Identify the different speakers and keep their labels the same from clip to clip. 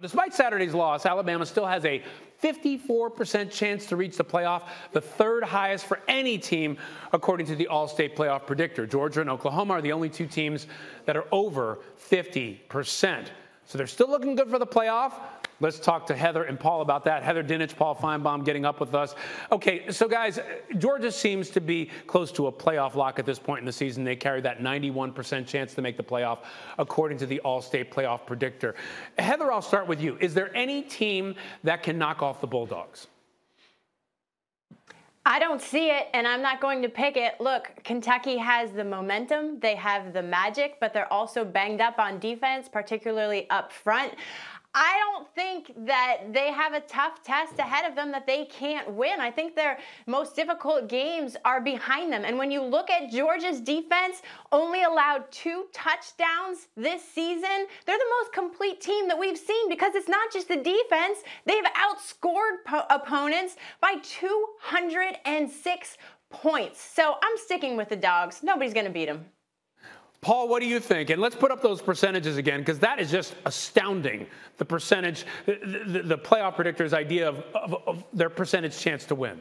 Speaker 1: Despite Saturday's loss, Alabama still has a 54% chance to reach the playoff, the third highest for any team, according to the All-State Playoff Predictor. Georgia and Oklahoma are the only two teams that are over 50%. So they're still looking good for the playoff. Let's talk to Heather and Paul about that. Heather Dinich, Paul Finebaum getting up with us. Okay, so guys, Georgia seems to be close to a playoff lock at this point in the season. They carry that 91% chance to make the playoff, according to the All-State Playoff Predictor. Heather, I'll start with you. Is there any team that can knock off the Bulldogs?
Speaker 2: I don't see it, and I'm not going to pick it. Look, Kentucky has the momentum. They have the magic, but they're also banged up on defense, particularly up front. I don't think that they have a tough test ahead of them that they can't win. I think their most difficult games are behind them. And when you look at Georgia's defense, only allowed 2 touchdowns this season. They're the most complete team that we've seen because it's not just the defense. They've outscored opponents by 206 points. So I'm sticking with the Dogs. Nobody's going to beat them.
Speaker 1: Paul, what do you think? And let's put up those percentages again, because that is just astounding, the percentage, the playoff predictor's idea of their percentage chance to win.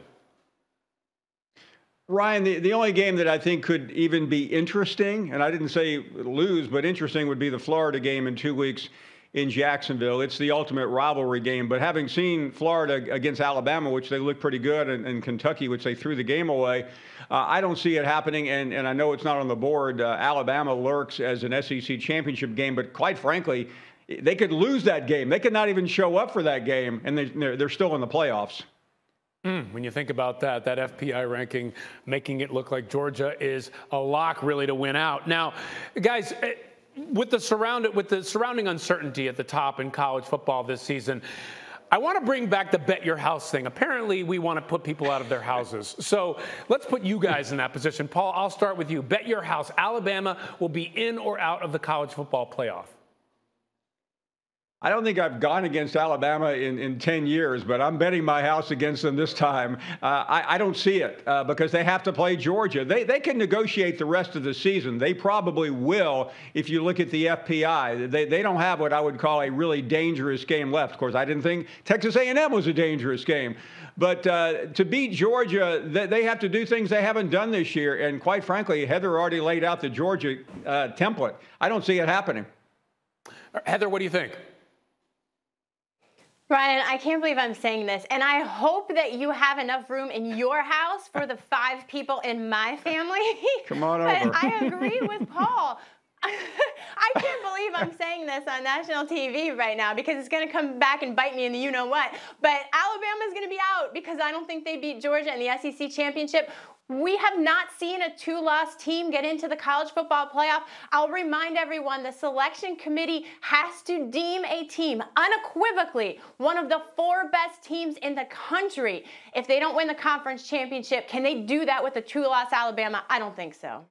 Speaker 3: Ryan, the only game that I think could even be interesting, and I didn't say lose, but interesting would be the Florida game in 2 weeks in Jacksonville. It's the ultimate rivalry game. But having seen Florida against Alabama, which they looked pretty good, and Kentucky, which they threw the game away, I don't see it happening. And I know it's not on the board. Alabama lurks as an SEC championship game. But quite frankly, they could lose that game. They could not even show up for that game, and they're still in the playoffs.
Speaker 1: When you think about that FPI ranking making it look like Georgia is a lock really to win out. Now, guys, with the surrounding uncertainty at the top in college football this season, I want to bring back the bet your house thing. Apparently, we want to put people out of their houses. So let's put you guys in that position. Paul, I'll start with you. Bet your house. Alabama will be in or out of the college football playoff.
Speaker 3: I don't think I've gone against Alabama in 10 years, but I'm betting my house against them this time. I don't see it because they have to play Georgia. They can negotiate the rest of the season. They probably will if you look at the FPI. They don't have what I would call a really dangerous game left. Of course, I didn't think Texas A&M was a dangerous game. But to beat Georgia, they have to do things they haven't done this year. And quite frankly, Heather already laid out the Georgia template. I don't see it happening.
Speaker 1: Heather, what do you think?
Speaker 2: Ryan, I can't believe I'm saying this, and I hope that you have enough room in your house for the 5 people in my family.
Speaker 3: Come on
Speaker 2: but
Speaker 3: over.
Speaker 2: I agree with Paul. I can't believe I'm saying this on national TV right now because it's going to come back and bite me in the you-know-what. But Alabama's going to be out because I don't think they beat Georgia in the SEC championship. We have not seen a 2-loss team get into the college football playoff. I'll remind everyone the selection committee has to deem a team unequivocally one of the 4 best teams in the country. If they don't win the conference championship, can they do that with a 2-loss Alabama? I don't think so.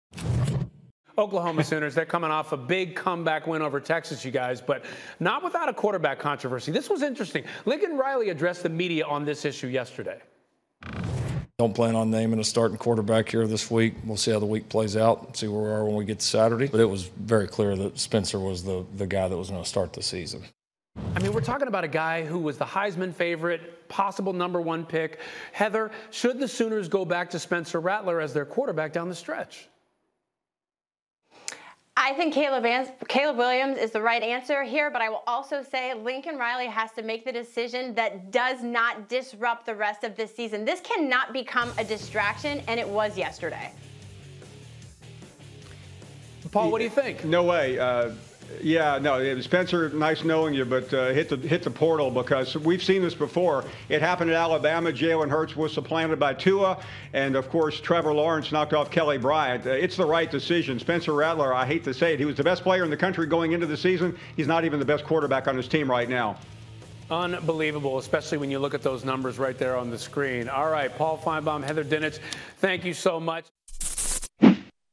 Speaker 1: Oklahoma Sooners, they're coming off a big comeback win over Texas, you guys, but not without a quarterback controversy. This was interesting. Lincoln Riley addressed the media on this issue yesterday.
Speaker 4: Don't plan on naming a starting quarterback here this week. We'll see how the week plays out and see where we are when we get to Saturday. But it was very clear that Spencer was the guy that was going to start the season.
Speaker 1: I mean, we're talking about a guy who was the Heisman favorite, possible #1 pick. Heather, should the Sooners go back to Spencer Rattler as their quarterback down the stretch?
Speaker 2: I think Caleb Williams is the right answer here, but I will also say Lincoln Riley has to make the decision that does not disrupt the rest of this season. This cannot become a distraction, and it was yesterday.
Speaker 1: Paul, what do you think?
Speaker 3: No way. Yeah, no, Spencer, nice knowing you, but hit the portal because we've seen this before. It happened at Alabama. Jalen Hurts was supplanted by Tua, and of course Trevor Lawrence knocked off Kelly Bryant. It's the right decision. Spencer Rattler, I hate to say it, he was the best player in the country going into the season. He's not even the best quarterback on his team right now.
Speaker 1: Unbelievable, especially when you look at those numbers right there on the screen. All right, Paul Finebaum, Heather Dinich, thank you so much.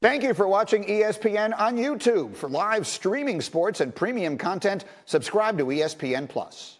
Speaker 5: Thank you for watching ESPN on YouTube. For live streaming sports and premium content, subscribe to ESPN+.